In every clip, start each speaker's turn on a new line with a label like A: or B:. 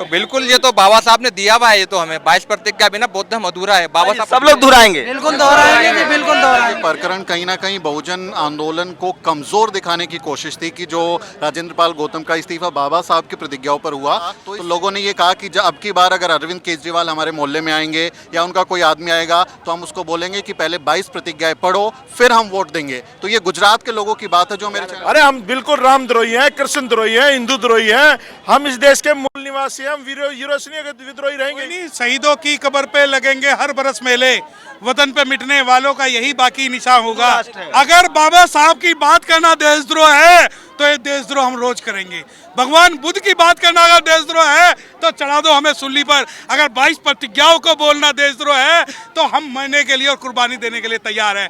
A: तो बिल्कुल ये तो बाबा साहब ने दिया हुआ है, ये तो हमें 22 प्रतिज्ञा बिना बौद्ध धर्म अधूरा है। बाबा साहब
B: सब लोग दोहराएंगे।
C: बिल्कुल दोहराएंगे जी, बिल्कुल दोहराएंगे।
D: प्रकरण कहीं ना कहीं बहुजन आंदोलन को कमजोर दिखाने की कोशिश थी कि जो राजेंद्र पाल गौतम का इस्तीफा बाबा साहब की प्रतिज्ञाओं पर हुआ, तो लोगों ने ये कहा कि अब की बार अगर अरविंद केजरीवाल हमारे मोहल्ले में आएंगे या उनका कोई आदमी आएगा तो हम उसको बोलेंगे कि पहले 22 प्रतिज्ञाएं पढ़ो फिर हम वोट देंगे। तो ये गुजरात के लोगों की बात है जो मेरे चैनल।
E: अरे हम बिल्कुल रामद्रोही हैं, कृष्ण द्रोही हैं, हिंदू द्रोही हैं। हम इस देश के मूल निवासी हैं, हम यूरोसिनी विद्रोही रहेंगे
F: नहीं। शहीदों की कब्र पे लगेंगे हर बरस मेले, वतन पे मिटने वालों का यही बाकी निशान होगा। अगर बाबा साहब की बात करना देशद्रोह है तो ये देशद्रोह हम रोज करेंगे। भगवान बुद्ध की बात करना अगर देशद्रोह है तो चढ़ा दो हमें सूली पर। अगर 22 प्रतिज्ञाओं को बोलना देशद्रोह है तो हम मरने के लिए और कुर्बानी देने के लिए तैयार हैं।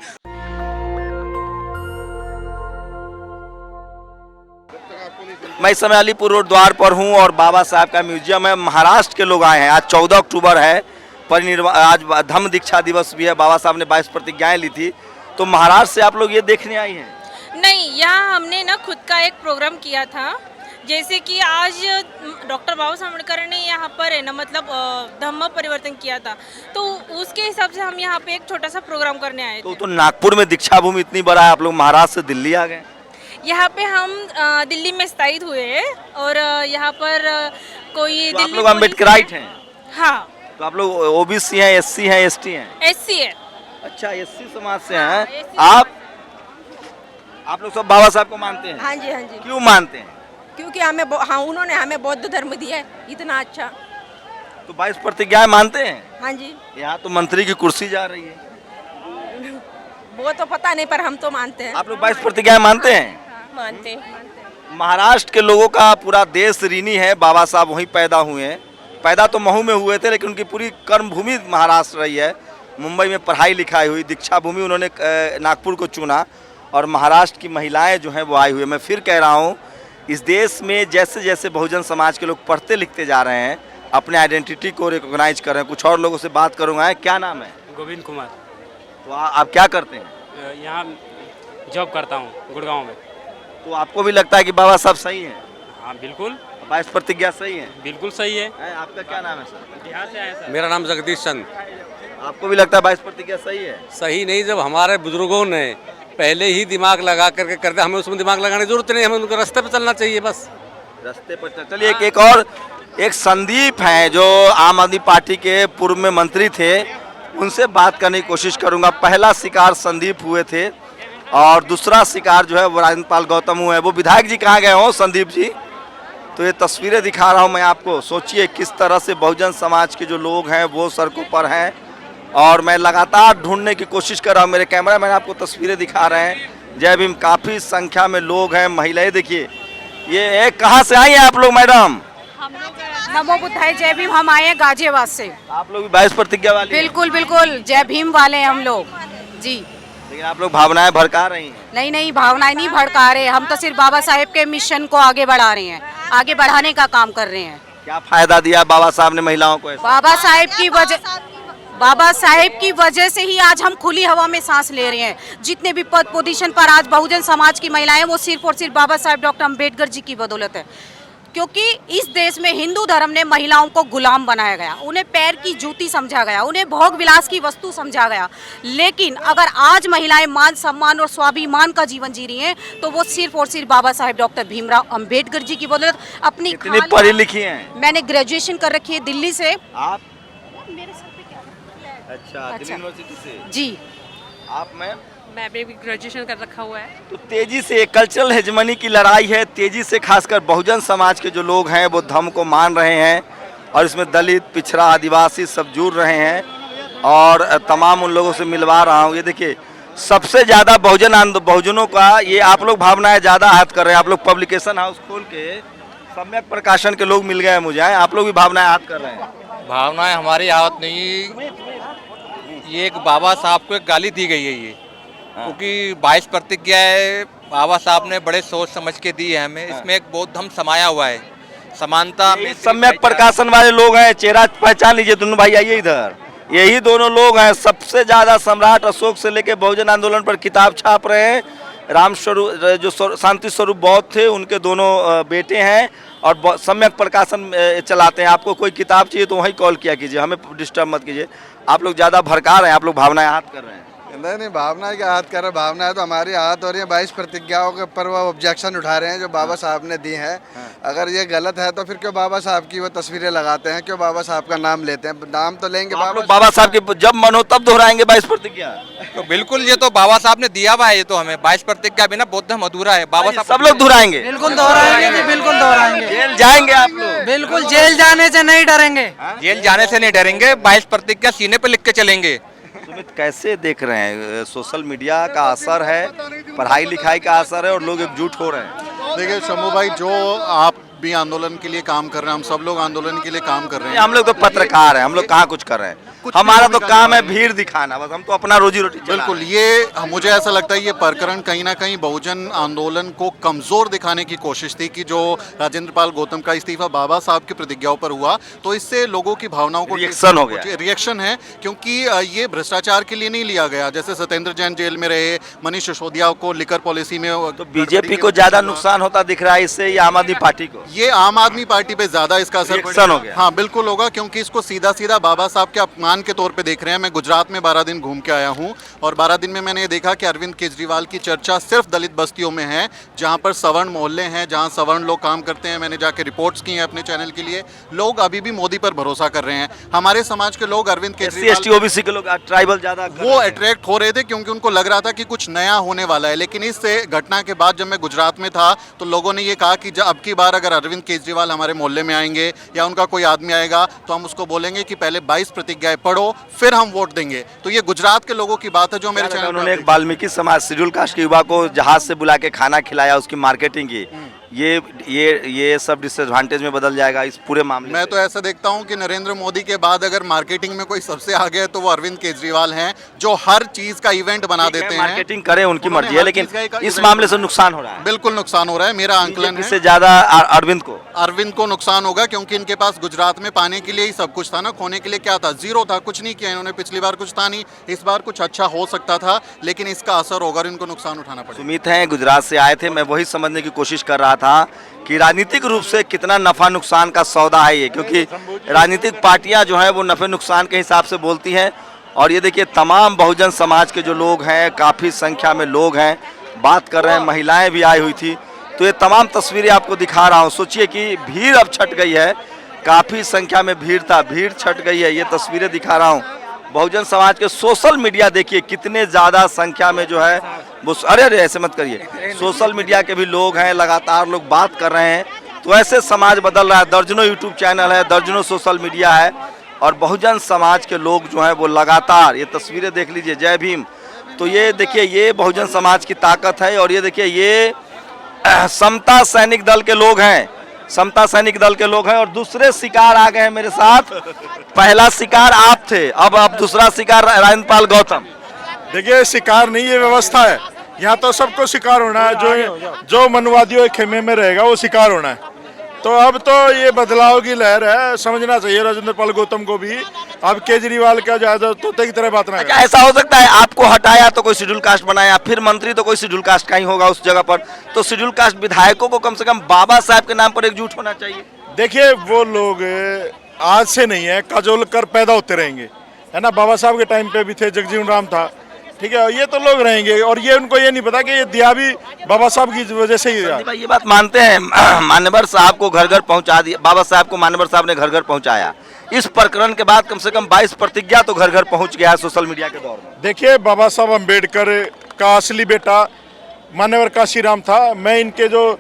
B: मैं इस समय अलीपुर रोड द्वार पर हूं और बाबा साहब का म्यूजियम है। महाराष्ट्र के लोग आए हैं। आज 14 अक्टूबर है, आज धम्म दीक्षा दिवस भी है। बाबा साहब ने 22 प्रतिज्ञाएं ली थी, तो महाराष्ट्र से आप लोग ये देखने आई हैं?
G: नहीं, यहाँ हमने ना खुद का एक प्रोग्राम किया था। जैसे कि आज डॉक्टर बाबा साहब अम्बेडकर ने यहाँ पर है ना मतलब धम्म परिवर्तन किया था, तो उसके हिसाब से हम यहाँ पे एक छोटा सा प्रोग्राम करने आए थे।
B: तो नागपुर में दीक्षा भूमि इतनी बड़ा है, आप लोग महाराष्ट्र से दिल्ली आ गए?
G: यहाँ पे हम दिल्ली में स्थायित हुए हैं और यहाँ पर कोई
B: तो आप लोग अम्बेडकराइट हैं?
G: हाँ।
B: तो आप लोग ओबीसी हैं, एससी हैं, एसटी हैं?
G: एससी है।
B: अच्छा, एससी समाज से हैं आप लोग सब बाबा साहब को मानते हैं?
H: हाँ जी, हाँ जी।
B: क्यों मानते हैं?
H: क्योंकि उन्होंने हमें बौद्ध धर्म दिया है इतना अच्छा।
B: तो 22 प्रतिज्ञाएं मानते हैं?
H: हाँ जी।
B: यहाँ तो मंत्री की कुर्सी जा रही है।
H: वो तो पता नहीं, पर हम तो मानते हैं।
B: आप लोग 22 प्रतिज्ञाएं मानते हैं?
H: मानते हैं।
B: महाराष्ट्र के लोगों का पूरा देश ऋणी है। बाबा साहब वहीं पैदा हुए हैं। पैदा तो महू में हुए थे, लेकिन उनकी पूरी कर्म भूमि महाराष्ट्र रही है। मुंबई में पढ़ाई लिखाई हुई, दीक्षा भूमि उन्होंने नागपुर को चुना और महाराष्ट्र की महिलाएं जो हैं वो आई हुई है। मैं फिर कह रहा हूँ, इस देश में जैसे जैसे बहुजन समाज के लोग पढ़ते लिखते जा रहे हैं, अपने आइडेंटिटी को रिकॉग्नाइज कर रहे हैं। कुछ और लोगों से बात करूँगा। क्या नाम है?
I: गोविंद कुमार।
B: तो आप क्या करते हैं?
I: यहाँ जॉब करता हूँ गुड़गांव में।
B: तो आपको भी लगता है कि बाबा साहब सही हैं?
I: हाँ बिल्कुल।
B: 22 प्रतिज्ञा सही है?
I: बिल्कुल सही है।
B: आपका क्या नाम है सर?
I: बिहार से आए सर।
A: मेरा नाम जगदीश चंद।
B: आपको भी लगता है 22 प्रतिज्ञा सही है?
A: सही नहीं, जब हमारे बुजुर्गों ने पहले ही दिमाग लगा करके करते, हमें उसमें दिमाग लगाने की जरूरत नहीं, हमें उनके रास्ते पर चलना चाहिए बस।
B: रास्ते पर चलिए। एक और एक संदीप हैं जो आम आदमी पार्टी के पूर्व में मंत्री थे, उनसे बात करने की कोशिश करूंगा। पहला शिकार संदीप हुए थे और दूसरा शिकार जो है वो राजेंद्र पाल गौतम हुए हैं। वो विधायक जी कहाँ गए हो संदीप जी? तो ये तस्वीरें दिखा रहा हूँ मैं आपको। सोचिए किस तरह से बहुजन समाज के जो लोग हैं वो सड़कों पर हैं और मैं लगातार ढूंढने की कोशिश कर रहा हूँ। मेरे कैमरा मैन आपको तस्वीरें दिखा रहे हैं। जय भीम, काफ़ी संख्या में लोग हैं, महिलाएं देखिए। ये कहाँ से आई हैं आप लोग मैडम?
J: नमो बुद्धाय, जय भीम। हम आए हैं गाजियाबाद से।
B: आप लोग भी 22 प्रतिज्ञा वाले?
J: बिल्कुल बिल्कुल, जय भीम वाले हैं हम लोग जी।
B: लेकिन आप लोग भावनाएं भड़का रही हैं?
J: नहीं नहीं, भावनाएं नहीं भड़का रहे, हम तो सिर्फ बाबा साहेब के मिशन को आगे बढ़ा रहे हैं, आगे बढ़ाने का काम कर रहे हैं।
B: क्या फायदा दिया बाबा साहब ने महिलाओं को?
J: बाबा साहेब की वजह से ही आज हम खुली हवा में सांस ले रहे हैं। जितने भी पद पोजीशन पर आज बहुजन समाज की महिलाएं, वो सिर्फ और सिर्फ बाबा साहेब डॉक्टर अम्बेडकर जी की बदौलत है। क्योंकि इस देश में हिंदू धर्म ने महिलाओं को गुलाम बनाया गया, उन्हें पैर की जूती समझा गया, उन्हें भोग विलास की वस्तु समझा गया। लेकिन अगर आज महिलाएं मान सम्मान और स्वाभिमान का जीवन जी रही हैं तो वो सिर्फ और सिर्फ बाबा साहेब डॉक्टर भीमराव अंबेडकर जी की बदौलत। अपनी
B: कितनी पढ़ी लिखी हैं?
J: मैंने ग्रेजुएशन कर रखी है दिल्ली से।
B: आप? मेरे सर पे क्या? अच्छा, दिल्ली यूनिवर्सिटी से जी। आप?
K: मैं भी ग्रेजुएशन कर रखा हुआ है।
B: तो तेजी से कल्चरल हेजमनी की लड़ाई है। तेजी से खासकर बहुजन समाज के जो लोग हैं वो धर्म को मान रहे हैं और इसमें दलित, पिछड़ा, आदिवासी सब जुड़ रहे हैं और तमाम उन लोगों से मिलवा रहा हूँ। ये देखिए, सबसे ज़्यादा बहुजनों का ये आप लोग भावनाएं ज़्यादा आहत कर रहे हैं। आप लोग पब्लिकेशन हाउस खोल के सम्यक प्रकाशन के लोग मिल गए हैं मुझे, आप लोग भी भावनाएं आहत कर रहे हैं?
A: भावनाएं हमारी आहत नहीं, ये एक बाबा साहब को एक गाली दी गई है ये, क्योंकि 22 प्रतिज्ञाएं बाबा साहब ने बड़े सोच समझ के दी है हमें। इसमें एक बौद्ध धर्म समाया हुआ है, समानता में।
B: सम्यक प्रकाशन वाले लोग हैं, चेहरा पहचान लीजिए दोनों भाई, आइए इधर। यही दोनों लोग हैं, सबसे ज्यादा सम्राट अशोक से लेके बहुजन आंदोलन पर किताब छाप रहे हैं। राम स्वरूप जो शांति स्वरूप बौद्ध थे, उनके दोनों बेटे हैं और सम्यक प्रकाशन चलाते हैं। आपको कोई किताब चाहिए तो वहीं कॉल किया कीजिए, हमें डिस्टर्ब मत कीजिए। आप लोग ज़्यादा भड़का रहे हैं, आप लोग भावनाएं आहत कर रहे हैं।
C: नहीं भावना की आहत कर रहे हैं, भावनाएं तो हमारी आहत हो रही है। 22 प्रतिज्ञाओं के ऊपर वो ऑब्जेक्शन उठा रहे हैं जो बाबा साहब ने दी हैं। अगर ये गलत है तो फिर क्यों बाबा साहब की वो तस्वीरें लगाते हैं, क्यों बाबा साहब का नाम लेते हैं? नाम तो लेंगे
B: आप लोग बाबा साहब की जब मन हो तब दोहराएंगे 22 प्रतिज्ञा।
A: तो बिल्कुल, ये तो बाबा साहब ने दिया हुआ है, ये तो हमें 22 प्रतिज्ञा बिना बौद्ध धर्म अधूरा है। बाबा साहब
B: सब लोग दोहराएंगे,
C: बिल्कुल दोहराएंगे जी, बिल्कुल दोहराएंगे।
B: जेल जाएंगे आप लोग?
C: बिल्कुल जेल जाने से नहीं डरेंगे,
A: जेल जाने से नहीं डरेंगे, 22 प्रतिज्ञा सीने पे लिख के चलेंगे।
B: सुमित, कैसे देख रहे हैं सोशल मीडिया का असर है, पढ़ाई लिखाई का असर है और लोग एकजुट हो रहे हैं?
D: देखिए शंभू भाई, जो आप भी आंदोलन के लिए काम कर रहे हैं, हम सब लोग आंदोलन के लिए काम कर रहे हैं।
B: हम लोग तो पत्रकार हैं, हम लोग कहाँ कुछ कर रहे हैं, हमारा तो काम है भीड़ दिखाना, बस हम तो अपना रोजी रोटी चला
D: बिल्कुल। ये मुझे ऐसा लगता है ये प्रकरण कहीं ना कहीं बहुजन आंदोलन को कमजोर दिखाने की कोशिश थी कि जो राजेंद्र पाल गौतम का इस्तीफा बाबा साहब की प्रतिज्ञाओं पर हुआ, तो इससे लोगों की भावनाओं को
B: रिएक्शन हो गया।
D: रिएक्शन है, क्योंकि ये भ्रष्टाचार के लिए नहीं लिया गया। जैसे सत्येंद्र जैन जेल में रहे, मनीष सिसोदिया को लिकर पॉलिसी में,
B: तो बीजेपी को ज्यादा नुकसान होता दिख रहा है इससे या आम आदमी पार्टी को?
D: ये आम आदमी पार्टी पे ज्यादा इसका असर
B: रिएक्शन हो गया।
D: हाँ बिल्कुल होगा, क्योंकि इसको सीधा सीधा बाबा साहब के अपमान के तौर पे देख रहे हैं। मैं गुजरात में 12 दिन घूम के आया हूँ और 12 दिन में मैंने ये देखा कि अरविंद केजरीवाल की चर्चा सिर्फ दलित बस्तियों में है, जहाँ पर सवर्ण मोहल्ले हैं, जहाँ सवर्ण लोग काम करते हैं। मैंने जाके रिपोर्ट्स की हैं अपने चैनल के लिए। लोग अभी भी मोदी पर भरोसा कर रहे हैं। हमारे समाज के लोग अरविंद केजरीवाल,
B: SC OBC के लोग ट्राइबल ज्यादा
D: वो अट्रैक्ट हो रहे थे, क्योंकि उनको लग रहा था कि कुछ नया होने वाला है। लेकिन इस घटना के बाद जब मैं गुजरात में था तो लोगों ने ये कहा कि अब की बार अगर अरविंद केजरीवाल हमारे मोहल्ले में आएंगे या उनका कोई आदमी आएगा तो हम उसको बोलेंगे कि पहले 22 प्रतिज्ञाएं पढ़ो, फिर हम वोट देंगे। तो ये गुजरात के लोगों की बात है जो मेरे चैनल।
B: उन्होंने एक वाल्मीकि समाज शेड्यूल कास्ट के युवा को जहाज से बुला के खाना खिलाया, उसकी मार्केटिंग की। ये सब डिसएडवांटेज में बदल जाएगा इस पूरे मामले।
D: मैं तो ऐसा देखता हूं कि नरेंद्र मोदी के बाद अगर मार्केटिंग में कोई सबसे आगे है तो वो अरविंद केजरीवाल हैं, जो हर चीज का इवेंट बना देते हैं।
B: मार्केटिंग करें उनकी मर्जी है, लेकिन इस मामले से नुकसान हो रहा है।
D: बिल्कुल नुकसान हो रहा है, मेरा आंकलन है।
B: इससे ज्यादा अरविंद
D: को नुकसान होगा, क्योंकि इनके पास गुजरात में पाने के लिए ही सब कुछ था ना, खोने के लिए क्या था? जीरो था, कुछ नहीं किया इन्होंने। पिछली बार कुछ था नहीं, इस बार कुछ अच्छा हो सकता था, लेकिन इसका असर होगा, इनको नुकसान उठाना पड़ेगा।
B: सुमित हैं, गुजरात से आए थे। मैं वही समझने की कोशिश कर रहा था कि राजनीतिक रूप से कितना नफा नुकसान का सौदा है ये, क्योंकि राजनीतिक पार्टियां जो है वो नफे नुकसान के हिसाब से बोलती हैं। और ये देखिए तमाम बहुजन समाज के जो लोग हैं, काफ़ी संख्या में लोग हैं, बात कर रहे हैं, महिलाएं भी आई हुई थी। तो ये तमाम तस्वीरें आपको दिखा रहा हूँ। सोचिए कि भीड़ अब छट गई है, काफ़ी संख्या में भीड़ था, भीड़ छट गई है। ये तस्वीरें दिखा रहा हूँ बहुजन समाज के। सोशल मीडिया देखिए कितने ज़्यादा संख्या में जो है वो, अरे ऐसे मत करिए, सोशल मीडिया के भी लोग हैं, लगातार लोग बात कर रहे हैं। तो ऐसे समाज बदल रहा है। दर्जनों यूट्यूब चैनल है, दर्जनों सोशल मीडिया है, और बहुजन समाज के लोग जो हैं वो लगातार, ये तस्वीरें देख लीजिए, जय भीम। तो ये देखिए, ये बहुजन समाज की ताकत है। और ये देखिए, ये समता सैनिक दल के लोग हैं, समता सैनिक दल के लोग हैं। और दूसरे शिकार आ गए हैं मेरे साथ। पहला शिकार आप थे, अब दूसरा शिकार राजेंद्र पाल गौतम।
E: देखिए शिकार नहीं, ये व्यवस्था है। यहाँ तो सबको शिकार होना है, जो मनवादियों के खेमे में रहेगा वो शिकार होना है। तो अब तो ये बदलाव की लहर है, समझना चाहिए राजेंद्र पाल गौतम को भी। अब केजरीवाल का ज्यादा तोते की तरह बात ना
B: अच्छा, ऐसा हो सकता है आपको हटाया तो कोई शेड्यूल कास्ट बनाया, फिर मंत्री तो कोई शेड्यूल कास्ट का ही होगा उस जगह पर, तो शेड्यूल कास्ट विधायकों को कम से कम बाबा साहब के नाम पर एकजुट होना चाहिए।
E: देखिए वो लोग आज से नहीं है, काजोल कर पैदा होते रहेंगे, है ना। बाबा साहब के टाइम पे भी थे, जगजीवन राम था, ठीक है, ये तो लोग रहेंगे। और ये उनको ये नहीं पता कि ये दिया भी बाबा साहब की वजह से ही दिया।
B: ये बात मानते हैं, मान्यवर साहब को घर घर पहुंचा दिया, बाबा साहब को मान्यवर साहब ने घर घर पहुंचाया। इस प्रकरण के बाद कम से कम 22 प्रतिज्ञा तो घर घर पहुंच गया है सोशल मीडिया के दौर में।
E: देखिए बाबा साहब अम्बेडकर का असली बेटा मान्यवर काशीराम था। मैं इनके जो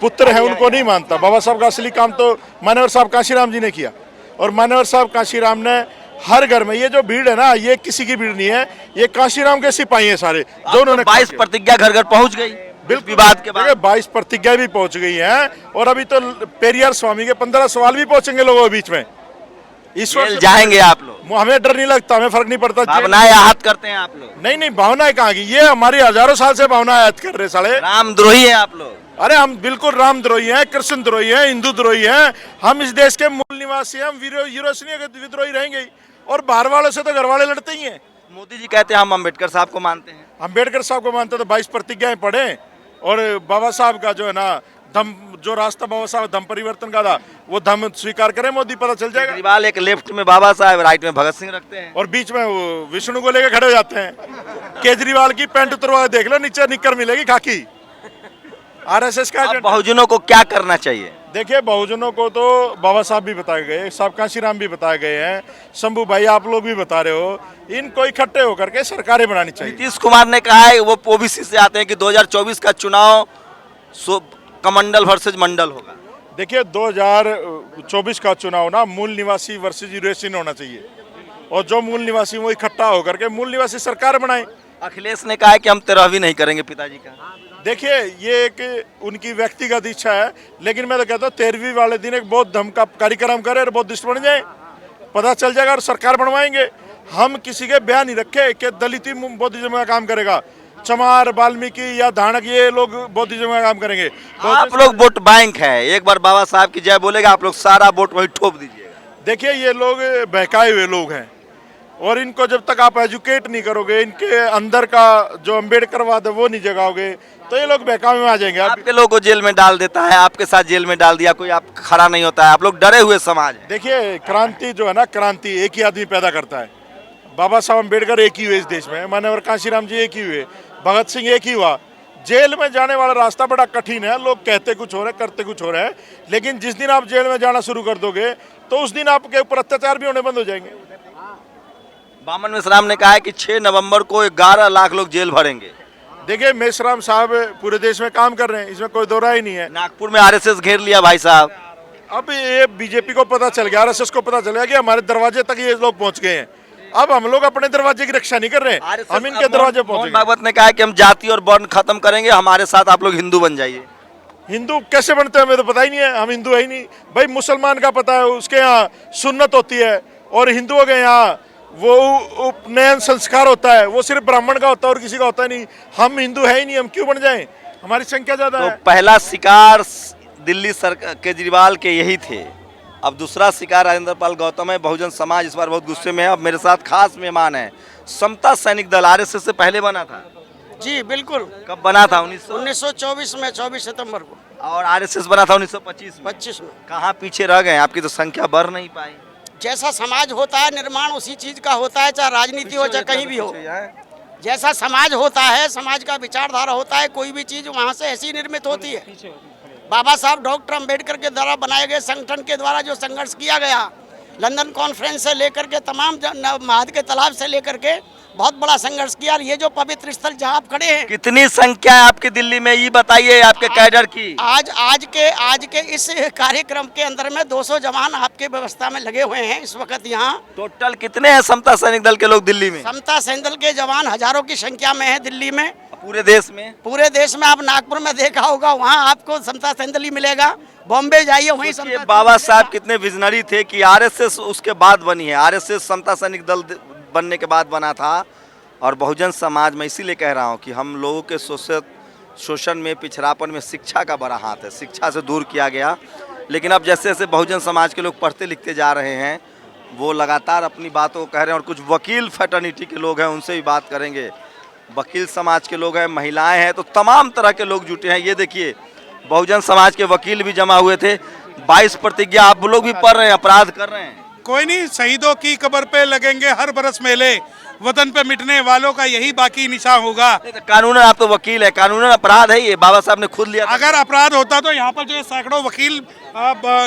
E: पुत्र हैं उनको नहीं मानता। बाबा साहब का असली काम तो मान्यवर साहब काशीराम जी ने किया। और मान्यवर साहब काशीराम ने हर घर में, ये जो भीड़ है ना, ये किसी की भीड़ नहीं है, ये काशीराम के सिपाही हैं सारे, जो उन्होंने
B: 22 प्रतिज्ञा घर घर पहुंच गई
E: बिल्कुल
B: विवाद के बाद।
E: 22 प्रतिज्ञा भी पहुंच गई हैं। और अभी तो पेरियार स्वामी के 15 सवाल भी पहुंचेंगे लोगों के बीच में।
B: ईश्वर जाएंगे आप लोग?
E: हमें डर नहीं लगता, हमें फर्क नहीं पड़ता।
B: भावनाएं आहत करते हैं आप लोग?
E: नहीं, भावनाएं कहाँ की, ये हमारी हजारों साल से भावनाएं आहत कर रहे साले।
B: रामद्रोही है आप लोग?
E: अरे हम बिल्कुल रामद्रोही हैं, कृष्ण द्रोही हैं, हिंदू द्रोही हैं। हम इस देश के मूल निवासी हैं, हम यूरोसिनी विद्रोही रहेंगे ही। और बाहर वालों से तो घर वाले लड़ते ही हैं।
B: मोदी जी कहते हैं हम अम्बेडकर साहब को मानते हैं।
E: अम्बेडकर साहब को मानते तो 22 प्रतिज्ञाएं पढ़ें। और बाबा साहब का जो है ना धम जो रास्ता बाबा साहब धम परिवर्तन का था वो धम स्वीकार करें मोदी, पता चल जाएगा।
B: केजरीवाल एक लेफ्ट में बाबा साहब, राइट में भगत सिंह रखते हैं
E: और बीच में वो विष्णु को लेकर खड़े हो जाते हैं। केजरीवाल की पैंट उतरवा के देख लो, नीचे निक्कर मिलेगी खाकी। आरएसएस का
B: अब बहुजनों को क्या करना चाहिए?
E: देखिए, बहुजनों को तो बाबा साहब भी बताए गए, साहब कांशीराम भी बताए गए हैं, शंभू भाई आप लोग भी बता रहे हो, इनको इकट्ठे होकर के सरकारें बनानी चाहिए।
B: नीतीश कुमार ने कहा है, वो ओबीसी से आते हैं, कि 2024 का चुनाव कमंडल वर्सेज मंडल होगा।
E: देखिए, 2024 का चुनाव ना मूल निवासी वर्सेज यूरेशियन होना चाहिए, और जो मूल निवासी वो इकट्ठा होकर के मूल निवासी सरकार बनाए।
B: अखिलेश ने कहा है कि हम 13वीं नहीं करेंगे पिताजी का।
E: देखिए, ये एक उनकी व्यक्तिगत इच्छा है, लेकिन मैं तो कहता हूँ 13वीं वाले दिन एक बौद्ध धर्म का कार्यक्रम करें और बौद्धिस्ट बन जाए, पता चल जाएगा और सरकार बनवाएंगे। हम किसी के बयान नहीं रखे कि दलित ही बौद्धिज्म का काम करेगा, चमार, वाल्मीकि या धानक ये लोग बौद्धिज्म का काम करेंगे।
B: आप लोग वोट बैंक है, एक बार बाबा साहब की जय बोलेगा, आप लोग सारा वोट वही ठोप दीजिएगा।
E: देखिए, ये लोग बहकाए हुए लोग हैं, और इनको जब तक आप एजुकेट नहीं करोगे, इनके अंदर का जो अम्बेडकरवाद है वो नहीं जगाओगे, तो ये लोग बहकावे में आ जाएंगे।
B: आपके लोगों को जेल में डाल देता है, आपके साथ जेल में डाल दिया, कोई आप खड़ा नहीं होता है, आप लोग डरे हुए समाज है।
E: देखिए, क्रांति जो है ना, क्रांति एक ही आदमी पैदा करता है। बाबा साहब अम्बेडकर एक ही हुए इस देश में, माननीय कांशीराम जी एक ही हुए, भगत सिंह एक ही हुआ। जेल में जाने वाला रास्ता बड़ा कठिन है, लोग कहते कुछ हो रहे हैं, करते कुछ हो रहे हैं, लेकिन जिस दिन आप जेल में जाना शुरू कर दोगे तो उस दिन आपके ऊपर अत्याचार भी होने बंद हो जाएंगे।
B: बामन मेश्राम ने कहा है कि 6 नवंबर को 11 लाख लोग जेल भरेंगे।
E: देखिए, मेश्राम साहब पूरे देश में काम कर रहे हैं, इसमें कोई दो राय नहीं है।
B: नागपुर में आरएसएस घेर लिया भाई साहब।
E: अब ये बीजेपी को पता चल गया, आरएसएस को पता चल गया कि हमारे दरवाजे तक ये लोग पहुंच गए हैं। अब हम लोग अपने दरवाजे की रक्षा नहीं कर रहे हैं, हम इनके दरवाजे पहुंचे।
B: भागवत ने कहा कि हम जाति और वर्ण खत्म करेंगे, हमारे साथ आप लोग हिंदू बन जाइए।
E: हिंदू कैसे बनते हैं हमें तो पता ही नहीं है, हम हिंदू है ही नहीं भाई। मुसलमान का पता है, उसके यहाँ सुन्नत होती है, और हिंदुओं के यहाँ वो उपनयन संस्कार होता है, वो सिर्फ ब्राह्मण का होता है और किसी का होता नहीं। हम हिंदू है ही नहीं, हम क्यों बन जाएं? हमारी संख्या ज्यादा है।
B: पहला शिकार दिल्ली सरकार केजरीवाल के यही थे, अब दूसरा शिकार राजेंद्र पाल गौतम है। बहुजन समाज इस बार बहुत गुस्से में है। अब मेरे साथ खास मेहमान है, समता सैनिक दल आरएसएस से पहले बना था।
L: जी बिल्कुल।
B: कब बना था?
L: 1924 में, 24 सितंबर को।
B: और आरएसएस बना था
L: 1925 में।
B: कहाँ पीछे रह गए? आपकी तो संख्या बढ़ नहीं पाई।
L: जैसा समाज होता है, निर्माण उसी चीज का होता है, चाहे राजनीति हो चाहे कहीं भी हो। जैसा समाज होता है, समाज का विचारधारा होता है, कोई भी चीज वहाँ से ऐसी निर्मित होती है। बाबा साहब डॉक्टर अंबेडकर के द्वारा बनाए गए संगठन के द्वारा जो संघर्ष किया गया, लंदन कॉन्फ्रेंस से लेकर के तमाम महाद के तालाब से लेकर के बहुत बड़ा संघर्ष किया। और ये जो पवित्र स्थल जहाँ आप खड़े हैं,
B: कितनी संख्या है आपकी दिल्ली में, ये बताइए आपके कैडर की।
L: आज के इस कार्यक्रम के अंदर में 200 जवान आपके व्यवस्था में लगे हुए हैं इस वक्त यहाँ।
B: टोटल कितने हैं समता सैनिक दल के लोग दिल्ली में?
L: समता सैनिक दल के जवान हजारों की संख्या में है दिल्ली में।
B: पूरे देश में?
L: पूरे देश में। आप नागपुर में देखा होगा, वहाँ आपको समता सैनिक दल ही मिलेगा। बॉम्बे जाइए, वहीं समता।
B: बाबा साहब कितने विजनरी थे कि आरएसएस उसके बाद बनी है। आरएसएस समता सैनिक दल बनने के बाद बना था। और बहुजन समाज में इसीलिए कह रहा हूँ कि हम लोगों के शोषण में, पिछड़ापन में शिक्षा का बड़ा हाथ है। शिक्षा से दूर किया गया, लेकिन अब जैसे जैसे बहुजन समाज के लोग पढ़ते लिखते जा रहे हैं, वो लगातार अपनी बातों को कह रहे हैं। और कुछ वकील फैटर्निटी के लोग हैं, उनसे भी बात करेंगे। वकील समाज के लोग हैं, महिलाएं हैं, तो तमाम तरह के लोग जुटे हैं। ये देखिए, बहुजन समाज के वकील भी जमा हुए थे। 22 प्रतिज्ञा आप लोग भी पढ़ रहे हैं, अपराध कर रहे हैं।
F: कोई नहीं, शहीदों की कब्र पे लगेंगे हर बरस मेले, वतन पे मिटने वालों का यही बाकी निशान होगा।
B: कानूनन आप तो वकील है, कानूनन अपराध है ये, बाबा साहब ने खुद लिया।
F: अगर अपराध होता तो यहाँ पर जो सैकड़ों वकील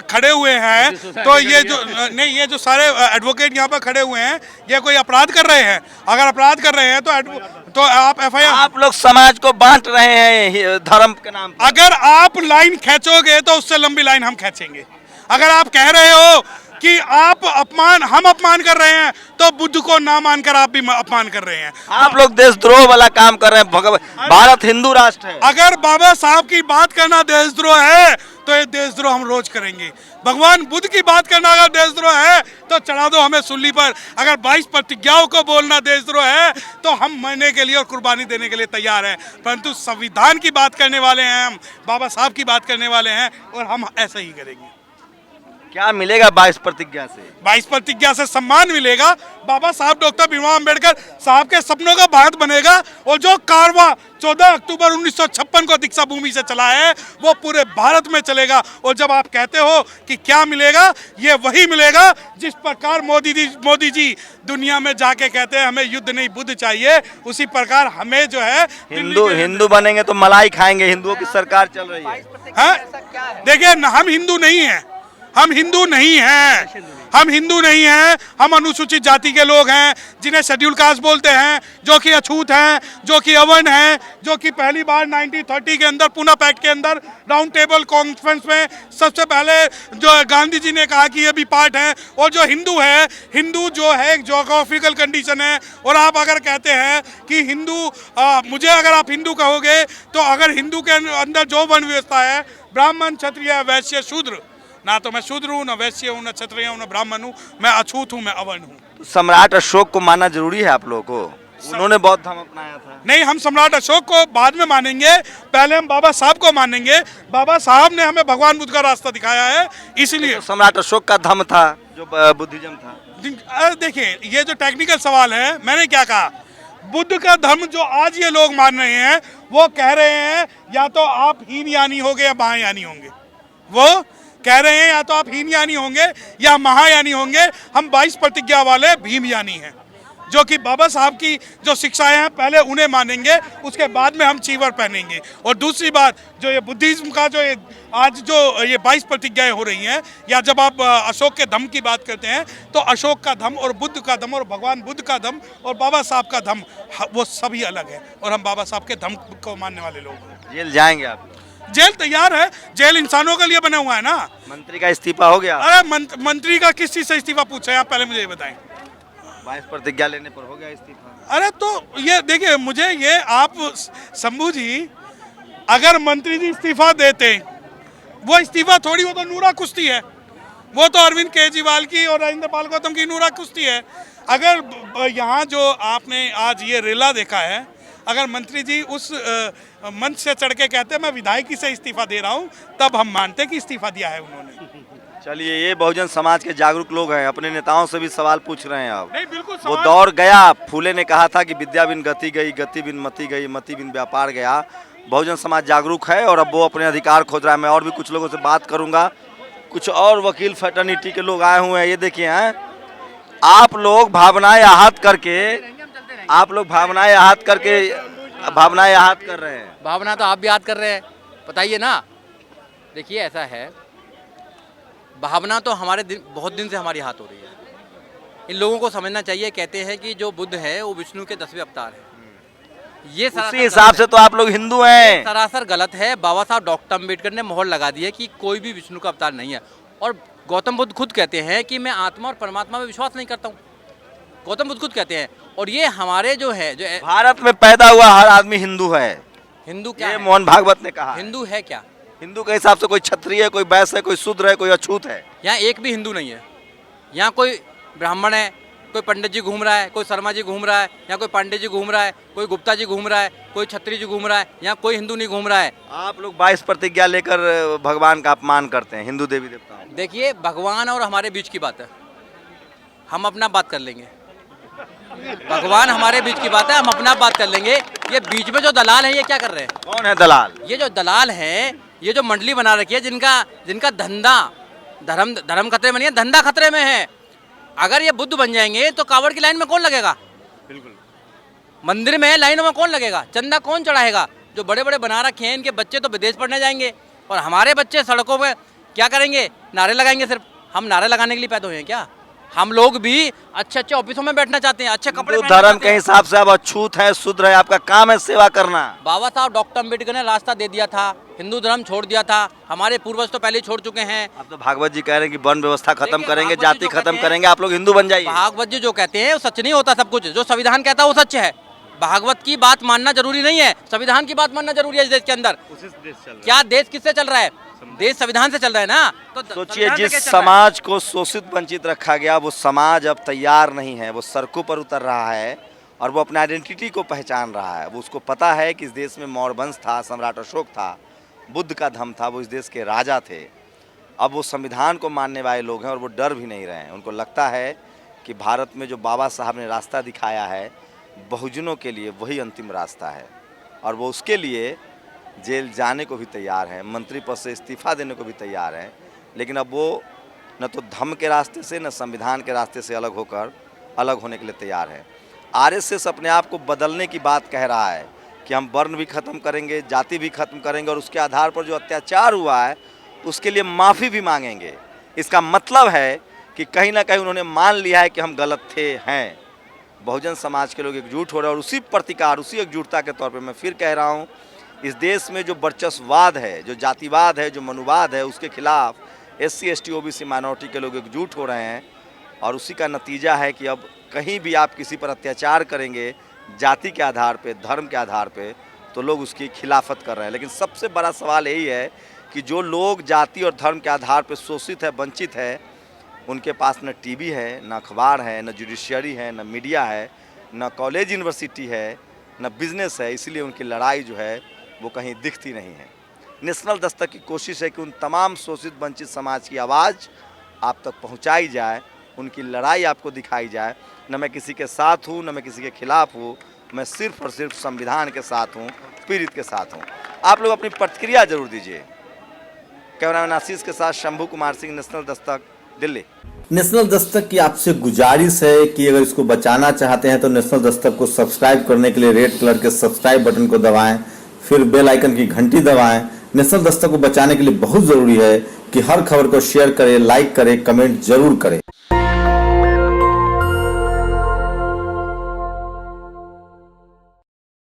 F: खड़े हुए हैं, तो ये जो नहीं, ये जो सारे एडवोकेट यहाँ पर खड़े हुए हैं, ये कोई अपराध कर रहे हैं? अगर अपराध कर रहे हैं तो आप एफआईआर।
B: आप लोग समाज को बांट रहे हैं धर्म के नाम पर।
F: अगर आप लाइन खींचोगे तो उससे लंबी लाइन हम खींचेंगे। अगर आप कह रहे हो कि हम अपमान कर रहे हैं, तो बुद्ध को ना मानकर आप भी अपमान कर रहे हैं।
B: आप लोग देशद्रोह वाला काम कर रहे हैं। भारत हिंदू राष्ट्र है।
F: अगर बाबा साहब की बात करना देशद्रोह है, तो ये देशद्रोह हम रोज करेंगे। भगवान बुद्ध की बात करना अगर देशद्रोह है, तो चढ़ा दो हमें सूली पर। अगर 22 प्रतिज्ञाओं को बोलना देशद्रोह है, तो हम मरने के लिए और कुर्बानी देने के लिए तैयार हैं। परंतु संविधान की बात करने वाले हैं हम, बाबा साहब की बात करने वाले हैं, और हम ऐसा ही करेंगे।
B: क्या मिलेगा 22 प्रतिज्ञा से?
F: 22 प्रतिज्ञा से सम्मान मिलेगा। बाबा साहब डॉक्टर भीमराव अंबेडकर साहब के सपनों का भारत बनेगा और जो कारवा 14 अक्टूबर 1956 को दीक्षा भूमि से चला है वो पूरे भारत में चलेगा। और जब आप कहते हो कि क्या मिलेगा, ये वही मिलेगा जिस प्रकार मोदी जी दुनिया में जाके कहते हैं हमें युद्ध नहीं बुद्ध चाहिए, उसी प्रकार हमें जो है
B: हिंदू बनेंगे तो मलाई खाएंगे, हिंदुओं की सरकार चल रही है।
F: देखिए हम हिंदू नहीं हैं, हम हिंदू नहीं हैं, हम हिंदू नहीं हैं, हम अनुसूचित जाति के लोग हैं जिन्हें शेड्यूल कास्ट बोलते हैं, जो कि अछूत हैं, जो कि अवर्ण हैं, जो कि पहली बार 1930 के अंदर पूना पैक्ट के अंदर राउंड टेबल कॉन्फ्रेंस में सबसे पहले जो गांधी जी ने कहा कि ये भी पार्ट है। और जो हिंदू है, हिंदू जो है एक जोग्राफिकल कंडीशन है। और आप अगर कहते हैं कि हिंदू मुझे अगर आप हिंदू कहोगे तो अगर हिंदू के अंदर जो वर्ण व्यवस्था है, ब्राह्मण क्षत्रिय वैश्य शूद्र, ना तो मैं शूद्र हूँ, ना वैश्य हूँ, ना क्षत्रिय हूँ, ना ब्राह्मण हूँ, मैं अछूत हूँ, मैं अवर्ण हूँ।
B: सम्राट अशोक को मानना जरूरी है आप लोगों को? उन्होंने बौद्ध धर्म अपनाया था।
F: नहीं, हम सम्राट अशोक को बाद में मानेंगे, पहले हम बाबा साहब को मानेंगे। बाबा साहब ने हमें भगवान बुद्ध का रास्ता दिखाया है, इसलिए
B: तो सम्राट अशोक का धर्म था जो बुद्धिज्म था।
F: देखिए ये जो टेक्निकल सवाल है, मैंने क्या कहा, बुद्ध का धर्म जो आज ये लोग मान रहे हैं वो कह रहे हैं या तो आप हीनयानी होंगे या महायानी होंगे। वो कह रहे हैं या तो आप हीनयानी होंगे या महायानी होंगे। हम 22 प्रतिज्ञा वाले भीमयानी हैं, जो कि बाबा साहब की जो शिक्षाएं हैं पहले उन्हें मानेंगे, उसके बाद में हम चीवर पहनेंगे। और दूसरी बात, जो ये बुद्धिज्म का जो आज जो ये 22 प्रतिज्ञाएं हो रही हैं, या जब आप अशोक के धम्म की बात करते हैं तो अशोक का धम्म और बुद्ध का धम्म और भगवान बुद्ध का धम्म और बाबा साहब का धम्म वो सभी अलग है। और हम बाबा साहब के धम्म को मानने वाले लोग हैं।
B: जेल जाएंगे आप?
F: जेल तैयार है, जेल इंसानों के लिए बना हुआ है ना।
B: मंत्री का इस्तीफा हो गया?
F: अरे मंत्री का किस चीज से इस्तीफा पूछे आप, पहले मुझे ये बताएं।
B: 22 प्रतिज्ञा लेने पर हो गया इस्तीफा?
F: अरे तो ये देखिए, मुझे ये आप शंभू जी, अगर मंत्री जी इस्तीफा देते, वो इस्तीफा थोड़ी, वो तो नूरा कुश्ती है, वो तो अरविंद केजरीवाल की और राजेंद्र पाल गौतम की नूरा कुश्ती है। अगर यहाँ जो आपने आज ये रेला देखा है, अगर मंत्री जी उस मंच से चढ़ के कहते मैं विधायकी से इस्तीफा दे रहा हूँ, तब हम मानते कि इस्तीफा दिया है उन्होंने।
B: चलिए, ये बहुजन समाज के जागरूक लोग हैं, अपने नेताओं से भी सवाल पूछ रहे हैं आप।
F: नहीं, बिल्कुल
B: वो दौर गया, फूले ने कहा था कि विद्या बिन गति गई, गति बिन मति गई, मति बिन व्यापार गया। बहुजन समाज जागरूक है और अब वो अपने अधिकार खोज रहा है। मैं और भी कुछ लोगों से बात करूंगा। कुछ और वकील फ्रेटर्निटी के लोग आए हुए हैं, ये देखिए हैं। आप लोग भावनाएं आहत करके भावनाएं आहत कर रहे हैं।
M: भावना तो आप भी याद कर रहे हैं, बताइए ना। देखिए ऐसा है, भावना तो हमारे बहुत दिन से हमारी हाथ हो रही है। इन लोगों को समझना चाहिए, कहते हैं कि जो बुद्ध है वो विष्णु के 10वें अवतार है। ये
B: उसी हिसाब से तो आप लोग हिंदू हैं।
M: सरासर गलत है। बाबा साहब डॉक्टर अम्बेडकर ने मोहर लगा दी है कि कोई भी विष्णु का अवतार नहीं है। और गौतम बुद्ध खुद कहते हैं कि मैं आत्मा और परमात्मा में विश्वास नहीं करता हूँ। गौतम बुद्ध खुद कहते हैं। और ये हमारे जो है, जो
B: भारत में पैदा हुआ हर आदमी हिंदू है।
M: हिंदू क्या
B: ये
M: है?
B: मोहन भागवत ने कहा।
M: हिंदू है क्या?
B: हिंदू के हिसाब से कोई क्षत्रिय है, कोई वैश्य है, कोई शूद्र है, कोई अछूत है।
M: यहाँ एक भी हिंदू नहीं है। यहाँ कोई ब्राह्मण है, कोई पंडित जी घूम रहा है, कोई शर्मा जी घूम रहा है, यहाँ कोई पांडे जी घूम रहा है, कोई गुप्ता जी घूम रहा है, कोई छत्री जी घूम रहा है। यहाँ कोई हिंदू नहीं घूम रहा है।
B: आप लोग 22 प्रतिज्ञा लेकर भगवान का अपमान करते हैं, हिंदू देवी देवताओं।
M: देखिए, भगवान और हमारे बीच की बात है, हम अपना बात कर लेंगे। भगवान हमारे बीच की बात है, हम अपना बात कर लेंगे। ये बीच में जो दलाल है, ये क्या कर रहे हैं?
B: कौन है दलाल?
M: ये जो दलाल है, ये जो मंडली बना रखी है, जिनका धंधा धर्म खतरे में नहीं है, धंधा खतरे में है। अगर ये बुद्ध बन जाएंगे तो कावड़ की लाइन में कौन लगेगा? बिल्कुल। मंदिर में लाइनों में कौन लगेगा? चंदा कौन चढ़ाएगा? जो बड़े बड़े बना रखे हैं, इनके बच्चे तो विदेश पढ़ने जाएंगे और हमारे बच्चे सड़कों पे क्या करेंगे? नारे लगाएंगे। सिर्फ हम नारे लगाने के लिए पैदा हुए हैं क्या? हम लोग भी अच्छे अच्छे ऑफिसों में बैठना चाहते हैं, अच्छे कपड़े
B: धर्म के हिसाब से आप अछूत है, शूद्र है, आपका काम है सेवा करना।
M: बाबा साहब डॉक्टर अम्बेडकर ने रास्ता दे दिया था, हिंदू धर्म छोड़ दिया था। हमारे पूर्वज तो पहले ही छोड़ चुके हैं।
B: अब तो भागवत जी कह रहे हैं कि वर्ण व्यवस्था खत्म करेंगे, जाति खत्म करेंगे, आप लोग हिंदू बन जाइए।
M: भागवत जी जो कहते हैं वो सच नहीं होता। सब कुछ जो संविधान कहता है वो सच है। भागवत की बात मानना जरूरी नहीं है, संविधान की बात मानना जरूरी है। इस देश के अंदर क्या देश किससे चल रहा है? देश संविधान से चल रहा है ना। तो
B: सोचिए, जिस समाज को शोषित वंचित रखा गया, वो समाज अब तैयार नहीं है, वो सड़कों पर उतर रहा है और वो अपने आइडेंटिटी को पहचान रहा है। वो उसको पता है कि इस देश में मौर्य वंश था, सम्राट अशोक था, बुद्ध का धर्म था, वो इस देश के राजा थे। अब वो संविधान को मानने वाले लोग हैं और वो डर भी नहीं रहे हैं। उनको लगता है कि भारत में जो बाबा साहब ने रास्ता दिखाया है बहुजनों के लिए वही अंतिम रास्ता है, और वो उसके लिए जेल जाने को भी तैयार हैं, मंत्री पद से इस्तीफा देने को भी तैयार हैं। लेकिन अब वो न तो धर्म के रास्ते से न संविधान के रास्ते से अलग होने के लिए तैयार है। आरएसएस अपने आप को बदलने की बात कह रहा है कि हम वर्ण भी ख़त्म करेंगे, जाति भी खत्म करेंगे, और उसके आधार पर जो अत्याचार हुआ है उसके लिए माफ़ी भी मांगेंगे। इसका मतलब है कि कहीं ना कहीं उन्होंने मान लिया है कि हम गलत हैं। बहुजन समाज के लोग एकजुट हो रहे हैं, और उसी प्रतिकार, उसी एकजुटता के तौर पर मैं फिर कह रहा हूँ, इस देश में जो वर्चस्ववाद है, जो जातिवाद है, जो मनुवाद है, उसके खिलाफ SC ST OBC माइनॉरिटी के लोग एकजुट हो रहे हैं। और उसी का नतीजा है कि अब कहीं भी आप किसी पर अत्याचार करेंगे जाति के आधार पे, धर्म के आधार पे, तो लोग उसकी खिलाफत कर रहे हैं। लेकिन सबसे बड़ा सवाल यही है कि जो लोग जाति और धर्म के आधार पे शोषित है, वंचित है, उनके पास न टीवी है, न अखबार है, न जुडिशियरी है, न मीडिया है, न कॉलेज यूनिवर्सिटी है, न बिजनेस है। इसलिए उनकी लड़ाई जो है वो कहीं दिखती नहीं है। नेशनल दस्तक की कोशिश है कि उन तमाम शोषित वंचित समाज की आवाज़ आप तक पहुंचाई जाए, उनकी लड़ाई आपको दिखाई जाए। न मैं किसी के साथ हूं, न मैं किसी के खिलाफ हूं, मैं सिर्फ और सिर्फ संविधान के साथ हूं, पीड़ित के साथ हूं। आप लोग अपनी प्रतिक्रिया जरूर दीजिए। कैमरामैन आशीष के साथ शंभू कुमार सिंह, नेशनल दस्तक, दिल्ली।
N: नेशनल दस्तक की आपसे गुजारिश है कि अगर इसको बचाना चाहते हैं तो नेशनल दस्तक को सब्सक्राइब करने के लिए रेड कलर के सब्सक्राइब बटन को दबाएं, फिर बेल आइकन की घंटी दबाएं। नेशनल दस्तक को बचाने के लिए बहुत जरूरी है कि हर खबर को शेयर करें, लाइक करें, कमेंट जरूर करें।